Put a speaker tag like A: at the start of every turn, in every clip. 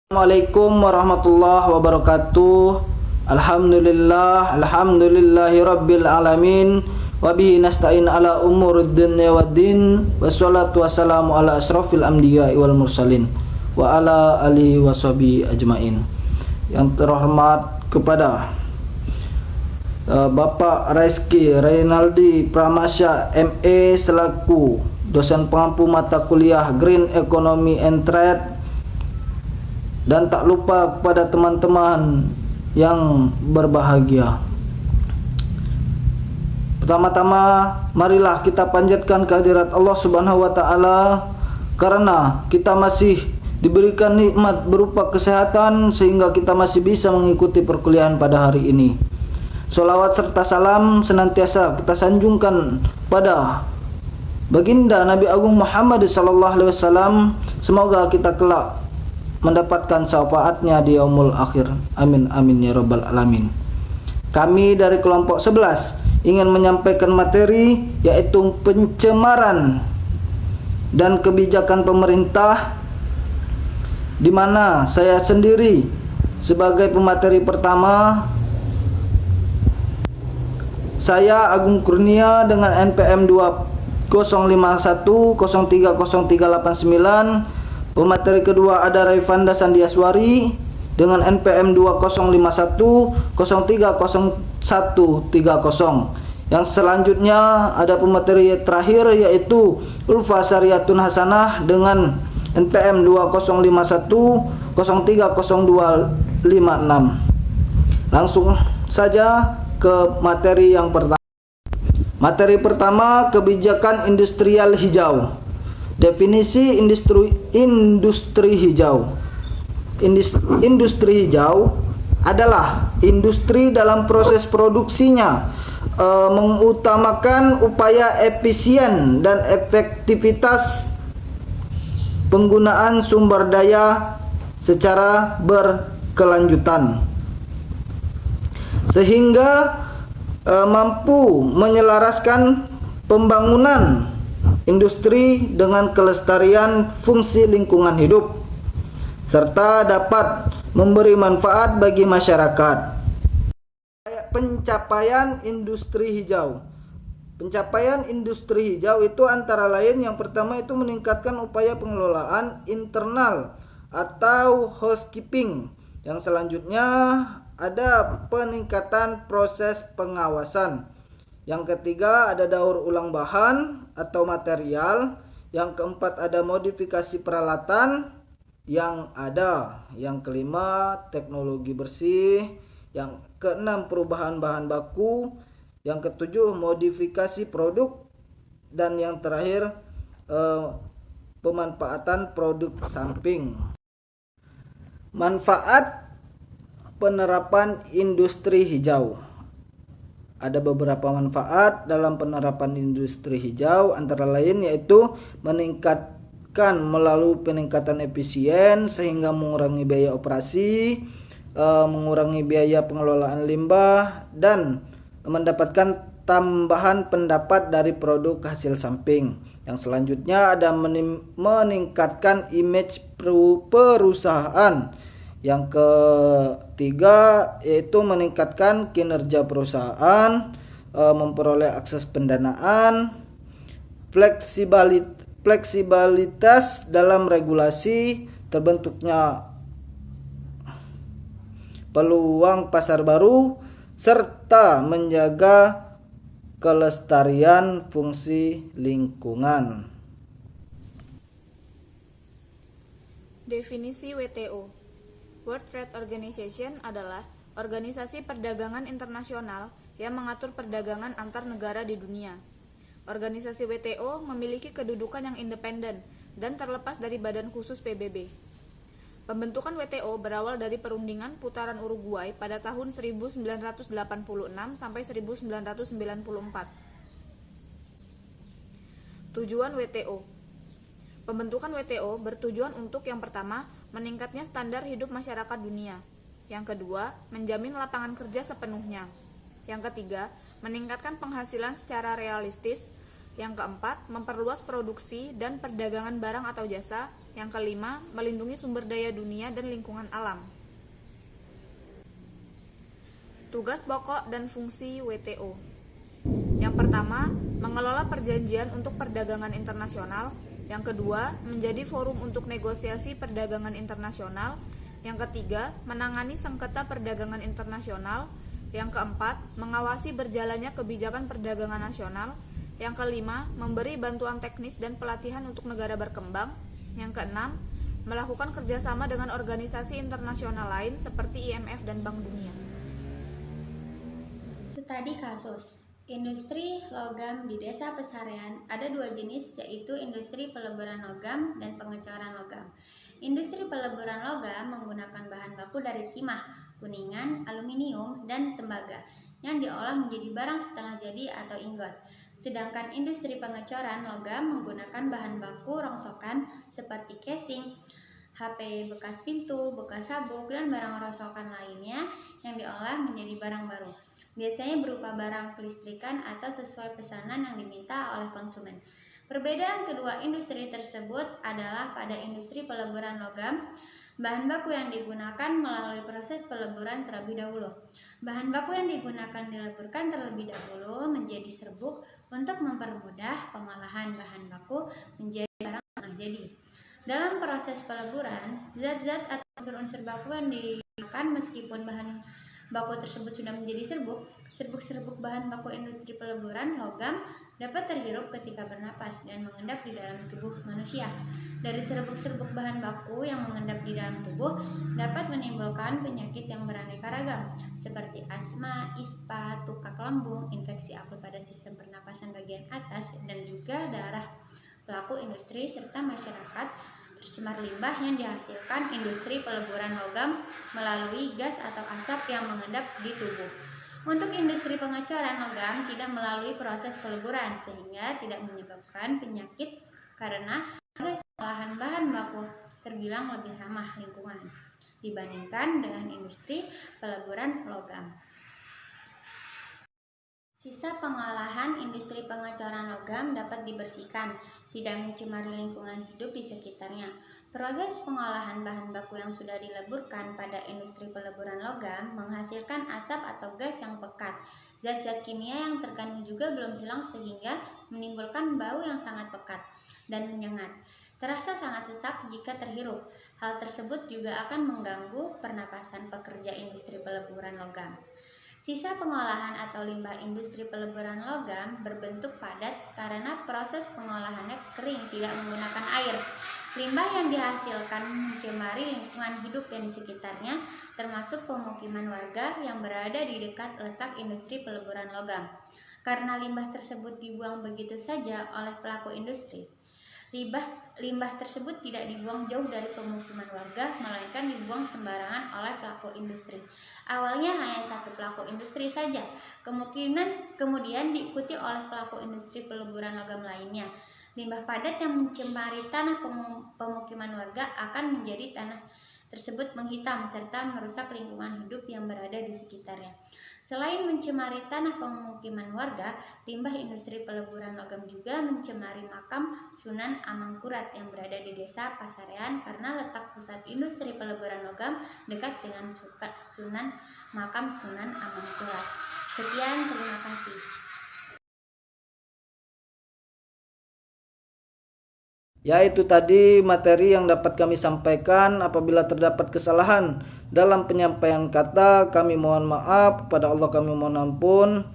A: Assalamualaikum warahmatullahi wabarakatuh. Alhamdulillahi rabbil alamin. Wabihi nasta'in ala umurid dunya waddin. Wassalatu wassalamu ala asrafil anbiya'i wal mursalin wa ala alihi washabihi ajmain. Yang terhormat kepada Bapak Rizky Reynaldi Pramasya MA selaku dosen pengampu mata kuliah Green Economy and Trade. Dan tak lupa kepada teman-teman yang berbahagia. Pertama-tama marilah kita panjatkan kehadirat Allah Subhanahu wa taala karena kita masih diberikan nikmat berupa kesehatan sehingga kita masih bisa mengikuti perkuliahan pada hari ini. Sholawat serta salam senantiasa kita sanjungkan pada baginda Nabi Agung Muhammad SAW. Semoga kita kelak mendapatkan syafaatnya di yaumul akhir. Amin amin ya rabbal alamin. Kami dari kelompok 11 ingin menyampaikan materi yaitu pencemaran dan kebijakan pemerintah, di mana saya sendiri sebagai pemateri pertama. Saya Agung Kurnia dengan NPM 2051030389. Pemateri kedua ada Raifanda Sandiaswari dengan NPM 2051030130. Yang selanjutnya ada pemateri terakhir yaitu Ulfa Syariatun Hasanah dengan NPM 2051030256. Langsung saja ke materi yang pertama. Materi pertama, kebijakan industrial hijau. Definisi industri hijau. Industri hijau adalah industri dalam proses produksinya mengutamakan upaya efisien dan efektivitas penggunaan sumber daya secara berkelanjutan sehingga mampu menyelaraskan pembangunan industri dengan kelestarian fungsi lingkungan hidup serta dapat memberi manfaat bagi masyarakat. Pencapaian industri hijau. Pencapaian industri hijau itu antara lain yang pertama itu meningkatkan upaya pengelolaan internal atau housekeeping. Yang selanjutnya ada peningkatan proses pengawasan. Yang ketiga ada daur ulang bahan atau material. Yang keempat ada modifikasi peralatan yang ada. Yang kelima teknologi bersih. Yang keenam perubahan bahan baku. Yang ketujuh modifikasi produk. Dan yang terakhir pemanfaatan produk samping. Manfaat penerapan industri hijau. Ada beberapa manfaat dalam penerapan industri hijau, antara lain yaitu meningkatkan melalui peningkatan efisien sehingga mengurangi biaya operasi, mengurangi biaya pengelolaan limbah, dan mendapatkan tambahan pendapat dari produk hasil samping. Yang selanjutnya ada meningkatkan image perusahaan. Yang ketiga yaitu meningkatkan kinerja perusahaan, memperoleh akses pendanaan, fleksibilitas dalam regulasi, terbentuknya peluang pasar baru, serta menjaga kelestarian fungsi lingkungan.
B: Definisi WTO. World Trade Organization adalah organisasi perdagangan internasional yang mengatur perdagangan antar negara di dunia. Organisasi WTO memiliki kedudukan yang independen dan terlepas dari badan khusus PBB. Pembentukan WTO berawal dari perundingan putaran Uruguay pada tahun 1986 sampai 1994. Tujuan WTO. Pembentukan WTO bertujuan untuk yang pertama, meningkatnya standar hidup masyarakat dunia. Yang kedua, menjamin lapangan kerja sepenuhnya. Yang ketiga, meningkatkan penghasilan secara realistis. Yang keempat, memperluas produksi dan perdagangan barang atau jasa. Yang kelima, melindungi sumber daya dunia dan lingkungan alam. Tugas pokok dan fungsi WTO. Yang pertama, mengelola perjanjian untuk perdagangan internasional. Yang kedua, menjadi forum untuk negosiasi perdagangan internasional. Yang ketiga, menangani sengketa perdagangan internasional. Yang keempat, mengawasi berjalannya kebijakan perdagangan nasional. Yang kelima, memberi bantuan teknis dan pelatihan untuk negara berkembang. Yang keenam, melakukan kerjasama dengan organisasi internasional lain seperti IMF dan Bank Dunia.
C: Studi kasus. Industri logam di Desa Pesarean ada dua jenis, yaitu industri peleburan logam dan pengecoran logam. Industri peleburan logam menggunakan bahan baku dari timah, kuningan, aluminium, dan tembaga yang diolah menjadi barang setengah jadi atau ingot. Sedangkan industri pengecoran logam menggunakan bahan baku rongsokan seperti casing, HP bekas pintu, bekas sabuk, dan barang rongsokan lainnya yang diolah menjadi barang baru. Biasanya berupa barang kelistrikan atau sesuai pesanan yang diminta oleh konsumen. Perbedaan kedua industri tersebut adalah pada industri peleburan logam, bahan baku yang digunakan melalui proses peleburan terlebih dahulu. Bahan baku yang digunakan dileburkan terlebih dahulu menjadi serbuk untuk mempermudah pengolahan bahan baku menjadi barang setengah jadi. Dalam proses peleburan, zat-zat atau unsur-unsur baku yang digunakan meskipun bahan baku tersebut sudah menjadi serbuk bahan baku industri peleburan logam dapat terhirup ketika bernapas dan mengendap di dalam tubuh manusia. Dari serbuk-serbuk bahan baku yang mengendap di dalam tubuh dapat menimbulkan penyakit yang beraneka ragam seperti asma, ispa, tukak lambung, infeksi akut pada sistem pernapasan bagian atas, dan juga darah. Pelaku industri serta masyarakat tercemar limbah yang dihasilkan industri peleburan logam melalui gas atau asap yang mengendap di tubuh. Untuk industri pengecoran logam tidak melalui proses peleburan sehingga tidak menyebabkan penyakit karena proses pengolahan bahan baku terbilang lebih ramah lingkungan dibandingkan dengan industri peleburan logam. Sisa pengolahan industri pengecoran logam dapat dibersihkan, tidak mencemari lingkungan hidup di sekitarnya. Proses pengolahan bahan baku yang sudah dileburkan pada industri peleburan logam menghasilkan asap atau gas yang pekat. Zat-zat kimia yang terkandung juga belum hilang sehingga menimbulkan bau yang sangat pekat dan menyengat. Terasa sangat sesak jika terhirup. Hal tersebut juga akan mengganggu pernapasan pekerja industri peleburan logam. Sisa pengolahan atau limbah industri peleburan logam berbentuk padat karena proses pengolahannya kering, tidak menggunakan air. Limbah yang dihasilkan mencemari lingkungan hidup yang di sekitarnya, termasuk pemukiman warga yang berada di dekat letak industri peleburan logam. Karena limbah tersebut dibuang begitu saja oleh pelaku industri, limbah tersebut tidak dibuang jauh dari pemukiman warga, melainkan dibuang sembarangan oleh pelaku industri. Awalnya hanya satu pelaku industri saja, kemudian diikuti oleh pelaku industri peleburan logam lainnya. Limbah padat yang mencemari tanah pemukiman warga akan menjadi tanah tersebut menghitam serta merusak lingkungan hidup yang berada di sekitarnya. Selain mencemari tanah pemukiman warga, limbah industri peleburan logam juga mencemari makam Sunan Amangkurat yang berada di Desa Pasarean karena letak pusat industri peleburan logam dekat dengan makam Sunan Amangkurat. Sekian, terima kasih.
A: Ya, itu tadi materi yang dapat kami sampaikan. Apabila terdapat kesalahan dalam penyampaian kata, kami mohon maaf. Kepada Allah kami mohon ampun.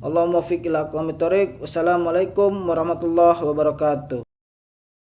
A: Allahumma fiq ila aqwamit thoriq. Wassalamualaikum warahmatullahi wabarakatuh.